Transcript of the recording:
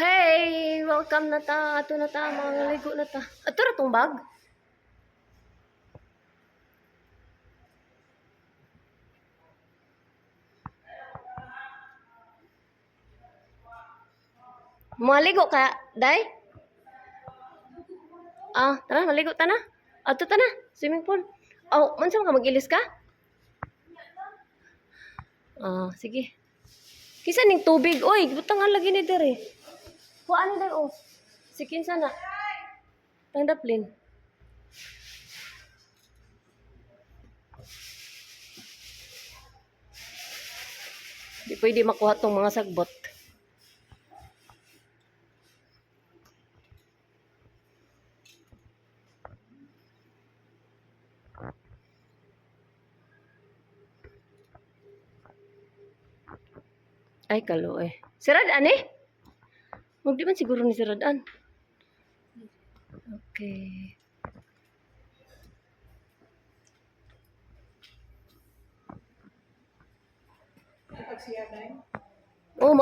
Okay, welcome na ta. Ato na ta, mga ligo na ta. Ato na tong bag. Maligo ka, day? Tara, maligo ta na. Ato ta na, swimming pool. Oh, mansam ka mag-ilis ka? Sige. Kisa ning tubig. Oy, butang ang lagi ni dere. Kuan ni day, oh. Sikin sana. Tandaplin. Di pwede makuha tong mga sagbot. Ay, kalo eh. Si Radan eh? Huwag di man siguro ni si Radan. Okay. Kapag siya,